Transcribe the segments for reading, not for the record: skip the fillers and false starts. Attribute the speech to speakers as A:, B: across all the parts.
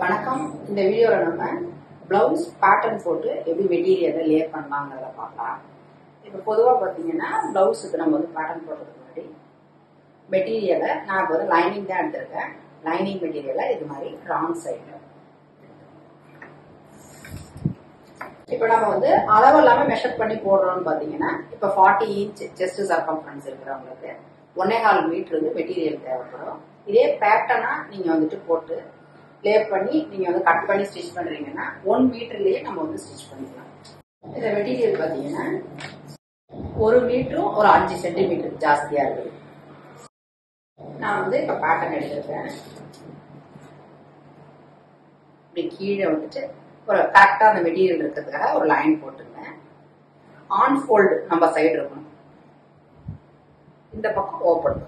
A: வணக்கம். இந்த வீடியோவில் நம்ம பிளவுஸ் பேட்டர்ன் போட்டு எப்படி மெட்டீரியலை லேயர் பண்ணலாங்கிறத பார்க்கலாம். இப்போ பொதுவாக பார்த்தீங்கன்னா பிளவுஸுக்கு நம்ம பேட்டர்ன் போடுறதுக்கு முன்னாடி மெட்டீரியலை நான் இப்போ லைனிங் தான் எடுத்திருக்கேன். லைனிங் மெட்டீரியலை இது மாதிரி ராங் சைடில் இப்போ நம்ம அளவு இல்லாமல் மெஷர் பண்ணி போடுறோம்னு பார்த்தீங்கன்னா இப்போ 40 இன்ச் செஸ்ட் சர்க்கம்ஃபரன்ஸ் இருக்கிறவங்களுக்கு 1.25 மீட்டர் மெட்டீரியல் தேவைப்படும். இதே பேட்டர்னா நீங்க போட்டு லேயர் பண்ணி நீங்க கட் பண்ணி ஸ்டிச் பண்றீங்கன்னா 1 மீட்டர்லயே நம்ம ஸ்டிச் பண்ணிக்கலாம். இந்த மெட்டீரியல் பாத்தீங்கன்னா 1 மீட்டரும் ஒரு 5 சென்டிமீட்டர் ஜாஸ்தியா இருக்கு. நான் இப்ப பேட்டர்ன் எடுத்திருக்கேன். இப்படி கீழே ஒரு கரெக்டா அந்த மெட்டீரியல் இருக்கிறதுக்காக ஒரு லைன் போட்டுங்க. ஆன் ஃபோல்டு நம்ம சைடு இருக்கணும். இந்த பக்கம் ஓப்பன்.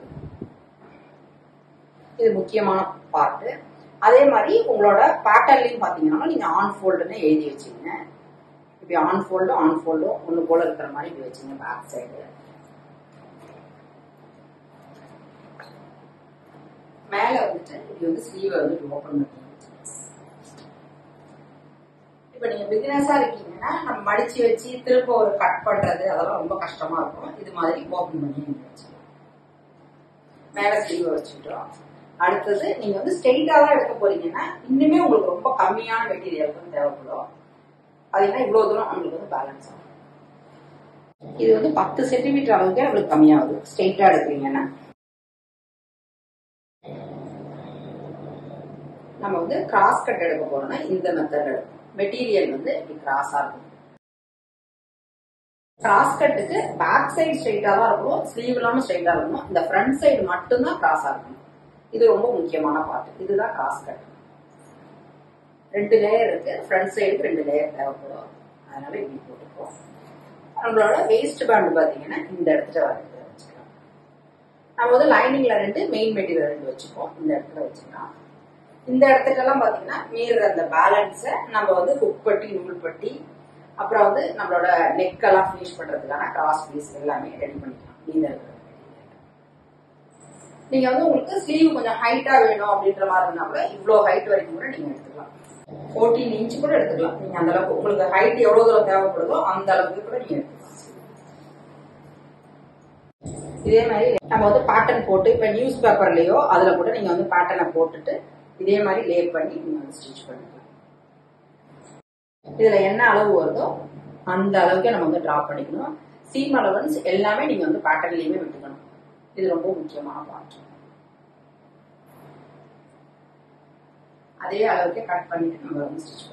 A: இது முக்கியமான பார்ட். அதே மாதிரி உங்களோட பேட்டர்ன்லயும் பாத்தீங்கன்னா நீங்க ஆன் ஃபோல்டுன்னு எழுதி வச்சுங்க. இப்படி ஆன் ஃபோல்டு ஒண்ணு போல இருக்கிற மாதிரி இப்படி வச்சுங்க. பேக் சைடு மேல இப்படி ஸ்லீவை ஓபன் பண்ணி இப்ப நீங்க பிகினர்ஸா இருக்கீங்கன்னா நம்ம மடிச்சு வச்சு திரும்ப ஒரு கட் பண்றது அதெல்லாம் ரொம்ப கஷ்டமா இருக்கும். இது மாதிரி ஓபன் பண்ணி நீங்க வச்சுக்கலாம். மேல ஸ்லீவை வச்சுட்டோம். அடுத்தது நீங்க ஸ்ட்ரெயிட்டா தான் எடுக்க போறீங்கன்னா இன்னுமே உங்களுக்கு ரொம்ப கம்மியான மெட்டீரியல் தேவைப்படும். அது என்ன இவ்வளவு தூரம் நம்மளுக்கு பேலன்ஸ் ஆகும். இது 10 சென்டிமீட்டர் அளவுக்கு நம்மளுக்கு கம்மியாகுது ஸ்ட்ரெயிட்டா எடுக்கிறீங்கன்னா. நம்ம கிராஸ் கட் எடுக்க போறோம்னா இந்த மெத்தட் எடுக்கும். மெட்டீரியல் இப்படி கிராஸா இருக்கும். கிராஸ் கட்டுக்கு பேக் சைடு ஸ்ட்ரெயிட்டா தான் இருக்கணும், ஸ்லீவ் இல்லாம ஸ்ட்ரெயிட்டா இருக்கணும். இந்த ஃப்ரண்ட் சைடு மட்டும்தான் கிராஸா இருக்கணும். இது ரொம்ப முக்கியமான பார்ட். இதுதான் கிராஸ் கட். 2 லேயர் இருக்கு. ஃப்ரண்ட் சைடுக்கு 2 லேயர் தேவைப்படும். அதனால இப்படி போட்டுப்போம். நம்மளோட வேஸ்ட் பேண்ட் பாத்தீங்கன்னா இந்த இடத்துல வச்சுக்கலாம். நம்ம லைனிங்ல 2 மெயின் மெட்டீரியல் 2 வச்சுப்போம். இந்த இடத்துல வச்சுக்கலாம். இந்த இடத்துல எல்லாம் பாத்தீங்கன்னா மீற அந்த பேலன்ஸ நம்ம ஹுக் பட்டி, நூல் பட்டி, அப்புறம் நம்மளோட நெக் எல்லாம் ஃபினிஷ் பண்றதுக்கான கிராஸ் பீஸ் எல்லாமே ரெடி பண்ணிக்கலாம். இந்த இடத்துல நீங்க உங்களுக்கு ஸ்லீவ் கொஞ்சம் ஹைட்டா வேணும் அப்படின்ற மாதிரி இருந்தா கூட இவ்வளவு ஹைட் வரைக்கும் கூட நீங்க எடுத்துக்கலாம். 14 இன்ச் கூட எடுத்துக்கலாம். நீங்க அந்த அளவுக்கு உங்களுக்கு ஹைட் எவ்வளவு தூரம் தேவைப்படுதோ அந்த அளவுக்கு கூட நீங்க எடுத்துக்கலாம். இதே மாதிரி நம்ம பேட்டர்ன் போட்டு இப்ப நியூஸ் பேப்பர்லயோ அதுல கூட நீங்க பேட்டர்னை போட்டுட்டு இதே மாதிரி லேயர் பண்ணி நீங்க ஸ்டிச் பண்ணிக்கலாம். இதுல என்ன அளவு வருதோ அந்த அளவுக்கு நம்ம டிரா பண்ணிக்கணும். சீம் அலவன்ஸ் எல்லாமே நீங்க பேட்டர்ன்லயுமே விட்டுக்கணும். இது ரொம்ப முக்கியமான பார்ட். அதே அளவுக்கு கட் பண்ணிட்டு நம்ம ஸ்டிச்